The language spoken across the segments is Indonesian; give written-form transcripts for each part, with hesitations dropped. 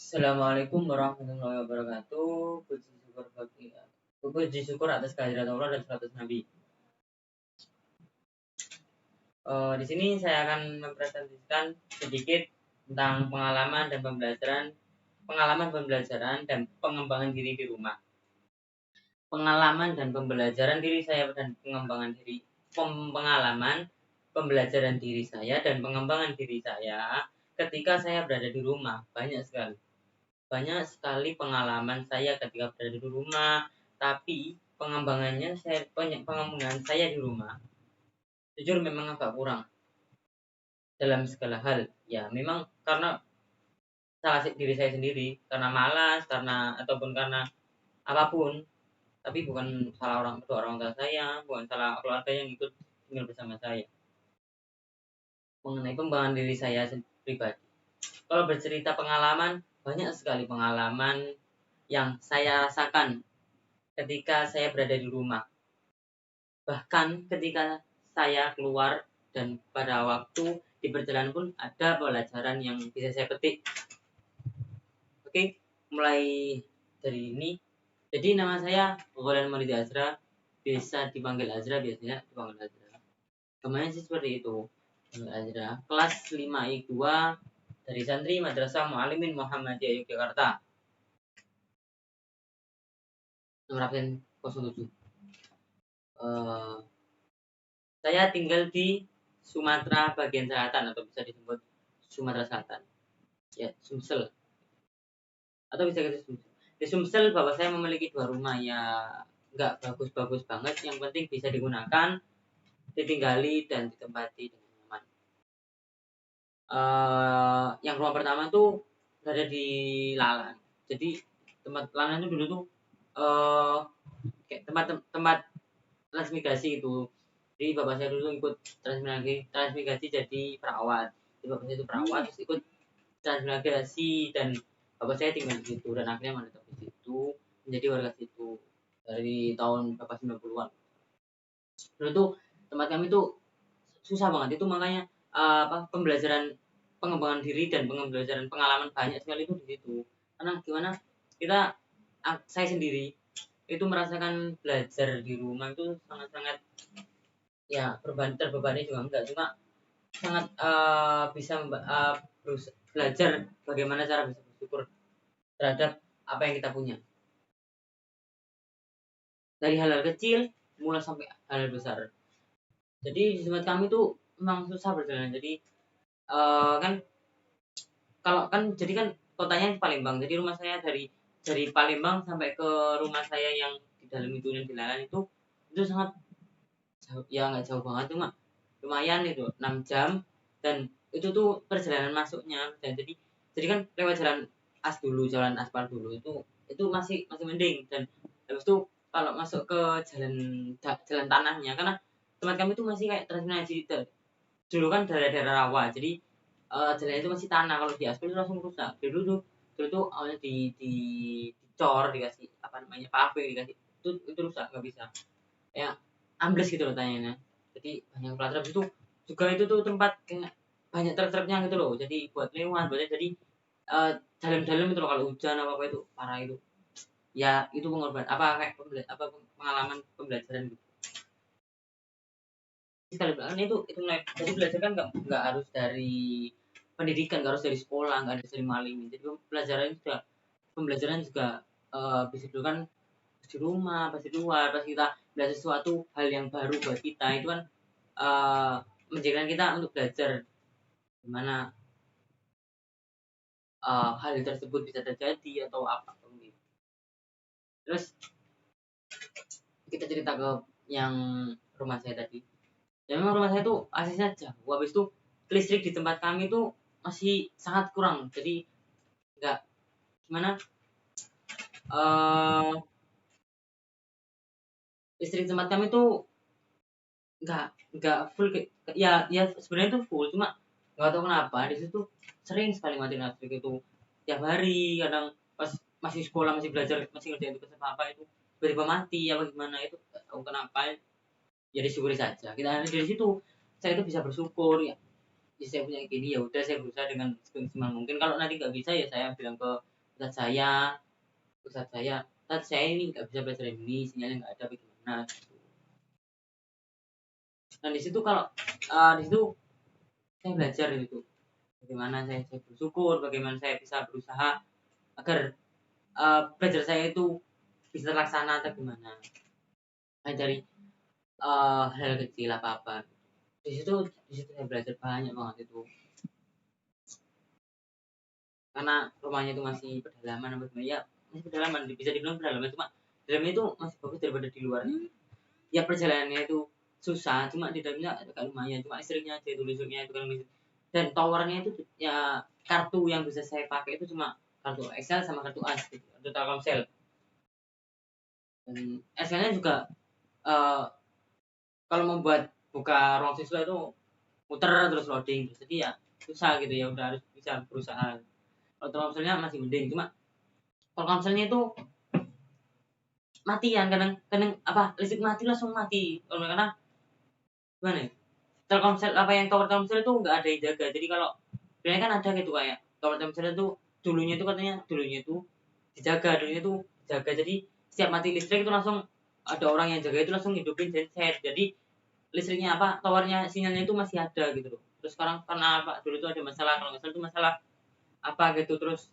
Assalamualaikum warahmatullahi wabarakatuh. Puji syukur atas kehadiran Allah dan seratus Nabi. Di sini saya akan mempresentasikan sedikit tentang pengalaman pembelajaran dan pengembangan diri di rumah. Pengalaman dan pembelajaran diri saya dan pengalaman pembelajaran diri saya dan pengembangan diri saya ketika saya berada di rumah banyak sekali pengalaman saya ketika berada di rumah, tapi pengembangan saya di rumah jujur memang agak kurang dalam segala hal. Ya, memang karena salah diri saya sendiri, karena malas, ataupun karena apapun, tapi bukan salah kedua orang tua saya, bukan salah keluarga yang ikut tinggal bersama saya. Mengenai pengembangan diri saya pribadi. Kalau bercerita pengalaman, banyak sekali pengalaman yang saya rasakan ketika saya berada di rumah. Bahkan ketika saya keluar dan pada waktu di perjalanan pun ada pelajaran yang bisa saya petik. Oke, mulai dari ini. Jadi nama saya Gholan Maulidi Azra, bisa dipanggil Azra, biasanya dipanggil Azra. Kemarin sih seperti itu. Azra, kelas 5I2 dari santri Madrasah Muallimin Muhammadiyah Yogyakarta. Nomor absen 07. Saya tinggal di Sumatera bagian selatan atau bisa disebut Sumatera Selatan. Ya, Sumsel. Atau bisa kita Sumsel. Di Sumsel bapak saya memiliki 2 rumah, ya nggak bagus-bagus banget, yang penting bisa digunakan, ditinggali dan ditempati dengan nyaman. Yang rumah pertama tuh berada di Lalan. Jadi tempat Lalan itu dulu tuh kayak tempat transmigrasi itu. Jadi bapak saya dulu ikut transmigrasi jadi perawat. Jadi bapak saya itu perawat, terus ikut transmigrasi dan bapak saya tinggal di situ dan akhirnya menetap di situ, menjadi warga situ dari tahun bapak 90-an. Dulu tuh tempat kami tuh susah banget itu, makanya pengembangan diri dan pembelajaran pengalaman banyak sekali itu di situ. Karena gimana, saya sendiri itu merasakan belajar di rumah itu sangat-sangat, ya terbebani juga enggak, cuma sangat bisa belajar bagaimana cara bisa bersyukur terhadap apa yang kita punya, dari hal-hal kecil mulai sampai hal besar. Jadi di tempat kami tuh memang susah berjalan. Jadi kan kalau kan jadi kan kotanya di Palembang, jadi rumah saya dari Palembang sampai ke rumah saya yang di dalam itu, yang di Lalan itu sangat jauh, ya nggak jauh banget, cuma lumayan itu 6 jam. Dan itu tuh perjalanan masuknya, dan jadi kan lewat jalan aspal dulu, itu masih mending. Dan habis itu kalau masuk ke jalan tanahnya, karena tempat kami itu masih kayak transmigrasi dulu kan, daerah-daerah rawa, jadi jalan itu masih tanah. Kalau di aspal itu langsung rusak. Dulu tuh awalnya dicor, dikasih apa namanya, pave, dikasih, itu rusak, nggak bisa, ya ambles gitu loh tanyanya. Jadi banyak pelajar itu juga, itu tuh tempat kayak banyak truk-truknya gitu loh, jadi buat lewat, jadi dalam-dalam itu loh, kalau hujan apa itu parah itu. Ya itu pengorbanan kayak pengalaman pembelajaran gitu. Sekali belakang itu jadi belajar kan nggak harus dari pendidikan, nggak harus dari sekolah, nggak harus dari maling. Jadi pembelajaran juga bisa dulu kan di rumah, pas di luar, pas kita belajar sesuatu hal yang baru buat kita, itu kan menjadikan kita untuk belajar gimana hal tersebut bisa terjadi atau apa gitu. Terus kita cerita ke yang rumah saya tadi. Ya memang rumah saya tuh aksesnya jauh. Habis itu listrik di tempat kami tuh masih sangat kurang. Jadi nggak gimana, listrik tempat kami tuh nggak full, ya sebenarnya tuh full, cuma nggak tahu kenapa di situ sering sekali mati listrik itu tiap hari. Kadang pas masih sekolah, masih belajar, masih ngerjain tugas apa itu tiba-tiba mati, apa gimana itu nggak tahu kenapa. Ya disyukuri saja. Kita dari situ saya itu bisa bersyukur, ya saya punya gini, ya udah saya berusaha dengan semaksimal mungkin. Kalau nanti nggak bisa, ya saya bilang ke Ustadz saya Ustadz saya ini nggak bisa belajar ini, sinyalnya nggak ada, bagaimana gitu. Dan di situ kalau di situ saya belajar itu bagaimana saya bersyukur, bagaimana saya bisa berusaha agar belajar saya itu bisa terlaksana atau gimana. Saya cari hal kecil apa apa. Di situ saya belajar banyak banget itu. Karena rumahnya itu masih pedalaman apa gimana ya, masih pedalaman, bisa dibilang pedalaman, cuma dalamnya itu masih bagus daripada di luar. Ya perjalanannya itu susah, cuma di dalamnya agak lumayan, cuma listriknya aja itu, listriknya itu kan listrik. Dan towernya itu ya, kartu yang bisa saya pakai itu cuma kartu Excel sama kartu AS gitu, kartu Telkomsel. Dan Excelnya juga eh, kalau membuat buka ruang siswa itu muter terus loading, jadi ya susah gitu, ya udah harus bisa berusaha. Kalau Telkomselnya masih mending, cuma Telkomselnya itu matian, kadang-kadang apa, listrik mati langsung mati karena gimana ya? Telkomsel apa yang tower Telkomsel itu nggak ada yang jaga. Jadi kalau sebenarnya kan ada gitu, kayak tower Telkomsel itu dulunya itu dijaga. Jadi setiap mati listrik itu langsung ada orang yang jaga, itu langsung hidupin genset. Jadi listriknya apa, towernya sinyalnya itu masih ada gitu loh. Terus sekarang karena apa, dulu itu ada masalah, kalau nggak salah itu masalah apa gitu, terus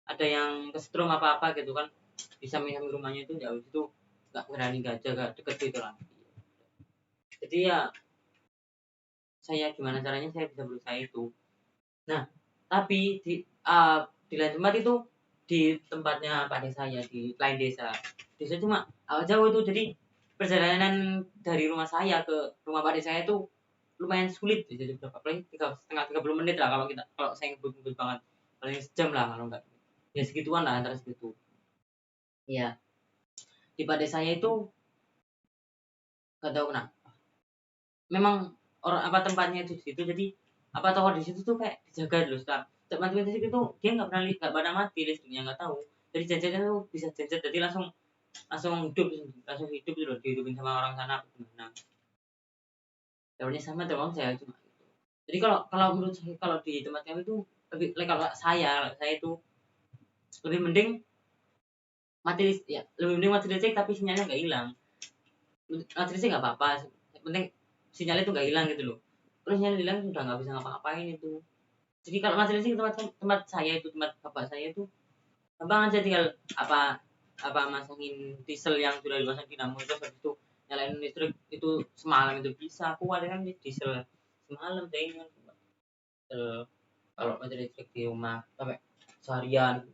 ada yang kesetrum apa apa gitu kan, di samping rumahnya itu jauh itu, nggak berani, nggak jaga deket gitu lah. Jadi ya saya gimana caranya saya bisa berusaha itu. Nah, tapi di lain tempat itu, di tempatnya Pak desa saya di lain desa. Desa cuma jauh itu, jadi perjalanan dari rumah saya ke rumah Pak desa saya itu lumayan sulit. Jadi berapa, paling 30 menit lah kalau saya ngebut banget, paling sejam lah kalau enggak. Ya segituan lah, antara segitu. Iya, di Pak desa saya itu nggak tahu kenapa. Memang orang apa tempatnya itu di situ, jadi apa tower di situ tuh kayak dijaga dulu. Setiap mati listrik itu dia nggak pernah mati listriknya, nggak tahu. Jadi jajannya tuh bisa jajan, jadi langsung langsung hidup gitu loh, dihidupin sama orang sana apa gimana. Towernya sama teman saya cuma gitu. Jadi kalau kalau menurut saya, kalau di tempat kami itu lebih, kalau saya itu lebih mending lebih mending mati listrik tapi sinyalnya nggak hilang. Mati listrik nggak apa-apa, yang penting sinyalnya itu nggak hilang gitu loh. Terus sinyal hilang sudah nggak bisa ngapa-ngapain itu. Jadi kalau mati listrik, tempat saya itu, tempat bapak saya itu gampang aja, tinggal apa masangin diesel yang sudah dipasang dinamo itu, habis itu nyalain listrik itu semalam itu bisa. Aku ada kan diesel semalam saya ini kan kalau mati listrik di rumah sampai seharian.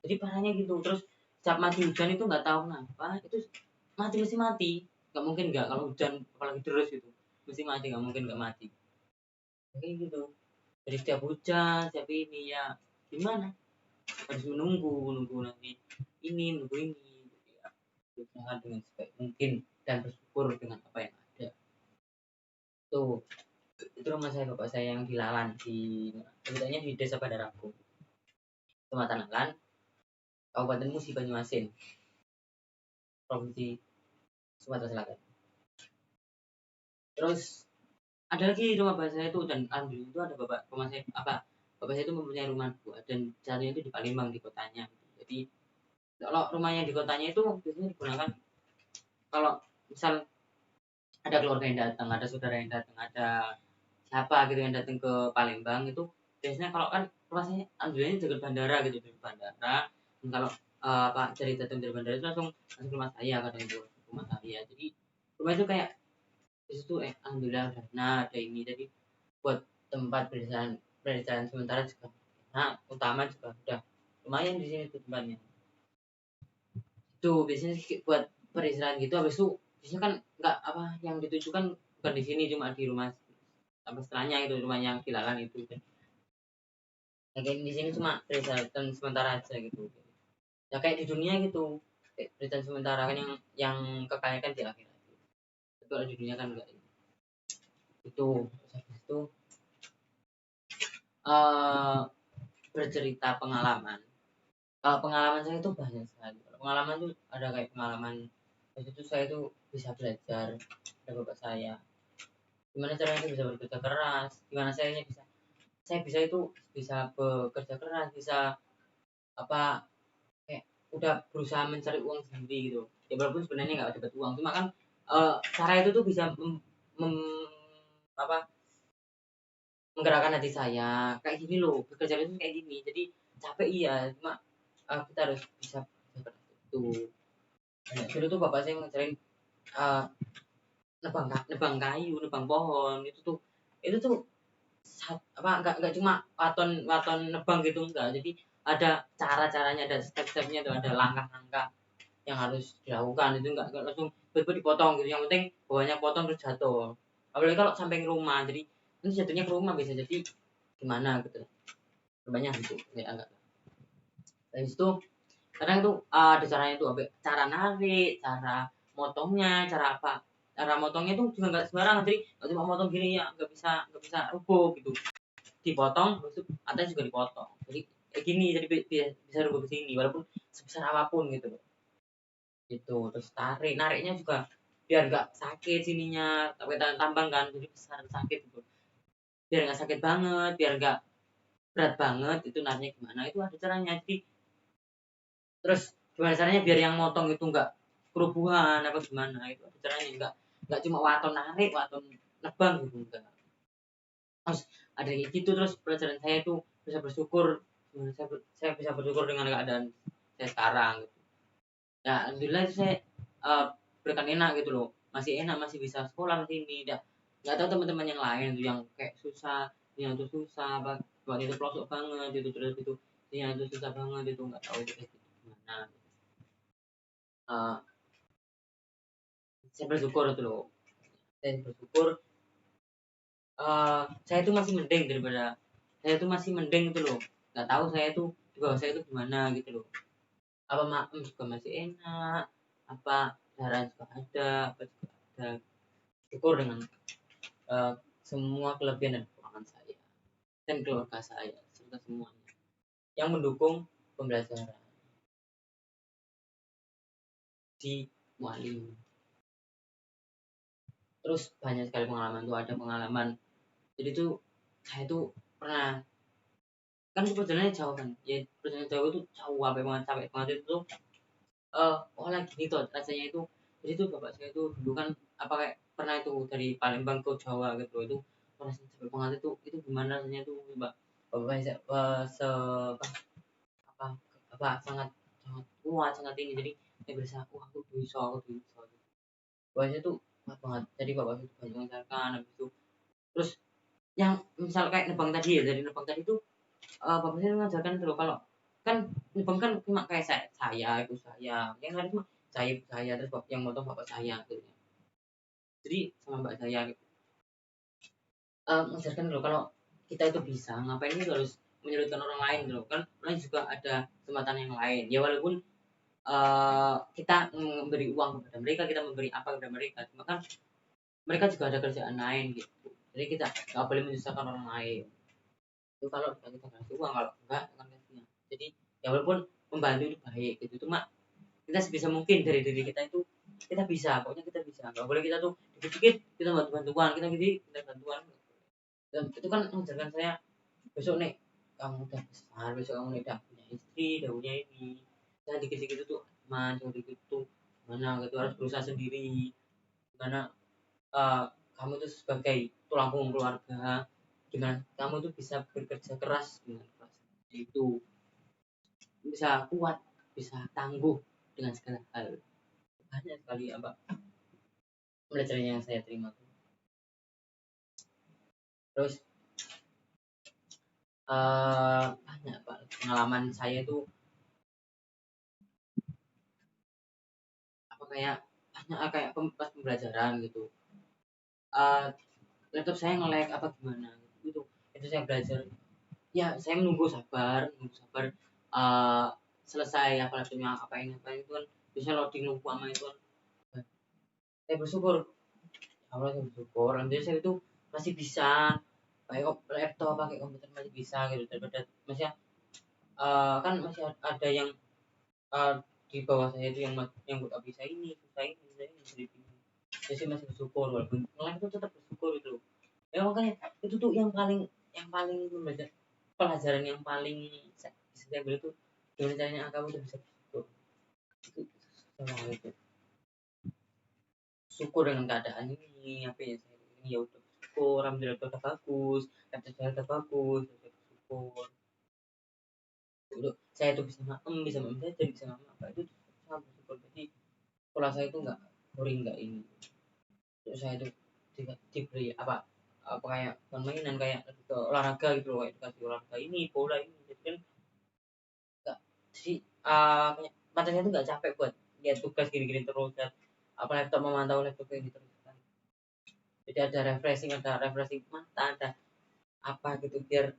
Jadi parahnya gitu. Terus setiap mati hujan itu nggak tahu kenapa itu mesti mati. Nggak mungkin nggak, kalau hujan apalagi terus itu mesti mati, nggak mungkin nggak mati. Kayak gitu. Jadi setiap hujan, setiap ini ya gimana, harus menunggu nanti menunggu ini. Jadi ya berusaha dengan sebaik mungkin dan bersyukur dengan apa yang ada. Tuh, itu rumah saya, bapak saya yang di Lalan, sebetulnya di desa Padarabu, Kecamatan Lalan, Kabupaten Musi Banyuasin, Provinsi Sumatera Selatan. Terus ada lagi rumah bapak saya itu, dan alhamdulillah itu ada bapak saya itu mempunyai rumah dua, dan satunya itu di Palembang, di kotanya. Jadi kalau rumah yang di kotanya itu biasanya digunakan kalau misal ada keluarga yang datang, ada saudara yang datang, ada siapa gitu yang datang ke Palembang itu, biasanya kalau kan rumahnya alhamdulillah dekat bandara gitu, dari bandara. Dan kalau Pak dari datang dari bandara itu langsung ke rumah saya, kadang itu rumah saya. Jadi rumah itu kayak di situ alhamdulillah ada, ada ini, jadi buat tempat pedesaan sementara juga, nah utama juga udah lumayan di sini tuh tempatnya. Tuh biasanya buat peristirahatan gitu, habis itu biasanya kan nggak apa yang ditujukan, bukan di sini, cuma di rumah sampai setelahnya itu, rumah yang dilarang itu kan. Nah, kayak di sini cuma peristirahatan sementara aja gitu. Ya kayak di dunia gitu, kayak peristirahatan sementara kan, yang kekalnya kan di akhirat. Itu di dunia kan enggak itu. Habis itu eh bercerita pengalaman. Kalau pengalaman saya itu banyak sekali. Pengalaman itu ada kayak pengalaman waktu itu saya itu bisa belajar dari bapak saya. Gimana caranya saya bisa bekerja keras, gimana saya bisa itu bisa bekerja keras, bisa apa udah berusaha mencari uang sendiri gitu ya, walaupun sebenarnya nggak dapat uang, cuma kan cara itu tuh bisa apa menggerakkan hati saya kayak gini loh, bekerja itu kayak gini, jadi capek iya, cuma kita harus bisa itu. Nah, dulu tuh bapak saya ngajarin uh, nebang kayu, nebang pohon, itu tuh apa nggak cuma waton nebang gitu, enggak, jadi ada cara-caranya, ada step-stepnya tuh, ada langkah-langkah yang harus dilakukan, itu enggak langsung tiba dipotong gitu, yang penting bawahnya potong terus jatuh, apalagi kalau sampai ke rumah, jadi nanti jatuhnya ke rumah bisa jadi gimana gitu, banyak gitu ya enggak. Dari situ kadang tuh ada caranya tuh, cara narik, cara motongnya, cara motongnya tuh juga nggak sembarangan, jadi nggak cuma motong gini ya, nggak bisa rubuh gitu, dipotong terus atas juga dipotong, jadi kayak gini, jadi bisa rubuh ke sini walaupun sebesar apapun gitu loh. Gitu, terus nariknya juga biar nggak sakit sininya, tapi tambang kan, jadi besar sakit gitu, biar nggak sakit banget, biar nggak berat banget, itu nariknya gimana, itu ada caranya. Jadi terus gimana caranya biar yang motong itu nggak kerubuhan apa gimana, itu ada caranya, nggak cuma waton narik, waton nebang gitu, enggak, terus ada kayak gitu. Terus pelajaran saya itu bisa bersyukur, saya bisa bersyukur dengan keadaan saya sekarang gitu. Ya alhamdulillah itu saya berikan enak gitu loh, masih enak, masih bisa sekolah di sini. Nggak tahu teman-teman yang lain tuh yang kayak susah, yang itu susah apa, buat itu pelosok banget itu, terus itu yang itu susah banget itu, nggak tahu itu kayak gitu gimana. Uh, saya bersyukur itu loh, saya bersyukur saya itu masih mending daripada, saya itu masih mending itu loh, nggak tahu saya itu di bawah saya itu gimana gitu loh, apa makan juga masih enak, apa jalan juga ada, apa juga ada. Syukur dengan uh, semua kelebihan dan kekurangan saya dan keluarga saya serta semuanya yang mendukung pembelajaran di Mualim. Terus banyak sekali pengalaman tuh, ada pengalaman, jadi tuh saya tuh pernah, kan perjalanannya jauh kan ya, perjalanan jauh itu jauh capek banget itu tuh. Oh lagi nih tuh rasanya itu, jadi tuh bapak saya itu dulu kan apa kayak pernah itu dari Palembang ke Jawa gitu, itu rasanya capek banget itu gimana rasanya tuh mbak, bapak saya apa apa sangat sangat kuat, sangat ini, jadi saya berasa wah aku bisa. Bapaknya tuh kuat banget, jadi bapak itu banyak mengajarkan habis itu. Terus yang misal kayak nebang tadi ya, dari nebang tadi tuh bapak saya mengajarkan terus kalau kan nebang kan cuma kayak ikut saya, yang lain cuma saya terus yang motong bapak saya gitu ya. Jadi sama mbak saya gitu. Mengajarkan dulu kalau kita itu bisa ngapain itu harus menyulitkan orang lain gitu kan, orang juga ada kesempatan yang lain ya, walaupun kita memberi uang kepada mereka, kita memberi apa kepada mereka, cuma kan mereka juga ada kerjaan lain gitu, jadi kita nggak boleh menyusahkan orang lain. Itu kalau kita kasih uang, kalau enggak kan kasihnya. Jadi ya walaupun membantu itu baik gitu, cuma kita sebisa mungkin dari diri kita itu kita bisa, pokoknya kita bisa, nggak boleh kita tuh dikit-dikit kita bantu bantuan, kita bantuan. Dan itu kan mengajarkan saya, besok nih kamu udah besar, besok kamu udah punya istri, udah punya ini, saya dikit-dikit itu tuh dikit tuh mana gitu, harus berusaha sendiri, karena kamu tuh sebagai tulang punggung keluarga, gimana kamu tuh bisa bekerja keras dengan keras, itu bisa kuat, bisa tangguh dengan segala hal. Banyak sekali apa pelajaran yang saya terima tuh. Terus banyak pak pengalaman saya itu, apa kayak banyak kayak pas pembelajaran gitu, uh, laptop saya nge-lag apa gimana gitu, itu saya belajar ya, saya menunggu sabar uh, selesai apa laptopnya, apa ini itu kan bisa loading nunggu sama itu kan. Saya bersyukur, ya Allah saya bersyukur alhamdulillah saya itu masih bisa pakai laptop, pakai komputer masih bisa gitu, daripada masih kan masih ada yang uh, di bawah saya itu yang nggak bisa ini, jadi bingung. Jadi masih bersyukur, walaupun ngelak itu tetap bersyukur itu. Ya makanya itu tuh yang paling pelajaran yang paling saya ambil itu, gimana caranya kamu tuh bisa bersyukur. itu susah banget itu. Syukur dengan keadaan ini apa ya, saya ini ya udah syukur, alhamdulillah udah bagus, kata saya udah bagus, udah syukur. Dulu saya tuh bisa maem, bisa maem saja, bisa maem apa itu sangat bersyukur. Jadi sekolah saya itu nggak boring, nggak ini. Terus saya tuh diberi apa apa kayak permainan kayak lebih ke olahraga gitu loh, kayak dikasih olahraga ini, bola ini. Jadi kan nggak, jadi kayak matanya tuh nggak capek buat lihat tugas gini-gini terus, dan apa laptop memantau laptop kayak gitu terus kan. Jadi ada refreshing mata, ada apa gitu biar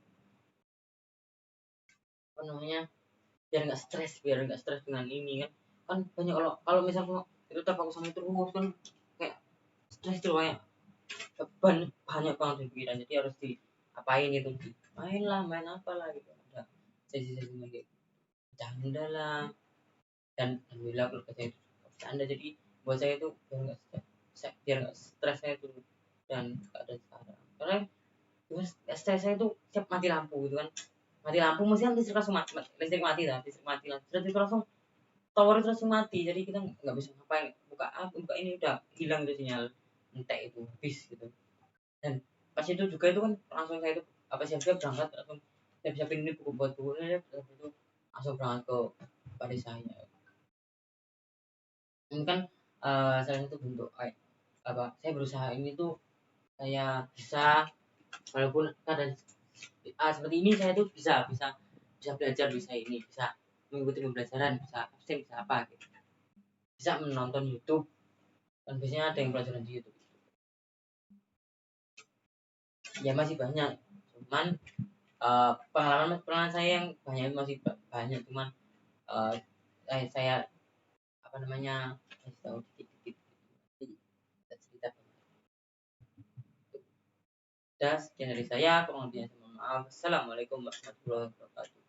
apa namanya, biar nggak stres dengan ini kan. Kan banyak kalau kalau misalnya itu terfokus sama itu terus kan kayak stres tuh, kayak beban banyak banget di pikiran, jadi harus diapain itu, main lah, main apa lah gitu, ada sesi-sesi main kayak bercanda lah. Dan alhamdulillah keluarga saya itu bercanda, jadi buat saya itu biar nggak stres saya itu. Dan keadaan sekarang karena stres saya itu siap mati lampu gitu kan, mati lampu mesti kan listrik langsung mati, listrik mati lah, listrik mati langsung, listrik langsung tower itu langsung mati, jadi kita nggak bisa ngapain, buka apa, buka ini udah hilang tuh sinyal, entek itu habis gitu. Dan pas itu juga itu kan langsung saya itu apa, siap-siap berangkat, langsung siap-siapin ini buku buat bukunya, terus itu langsung berangkat ke pada saya. Ini kan salah satu bentuk apa, saya berusaha ini tuh saya bisa, walaupun keadaan seperti ini, saya tuh bisa bisa bisa belajar, bisa ini, bisa mengikuti pembelajaran, bisa absen, bisa apa gitu, bisa menonton YouTube, kan biasanya ada yang pelajaran di YouTube. Ya masih banyak, cuman pengalaman pengalaman saya yang banyak masih banyak, cuman uh, saya apa namanya, kasih tahu dikit-dikit. Jadi kita cerita. Sekian dari saya, kurang lebihnya saya mohon maaf. Assalamualaikum warahmatullahi wabarakatuh.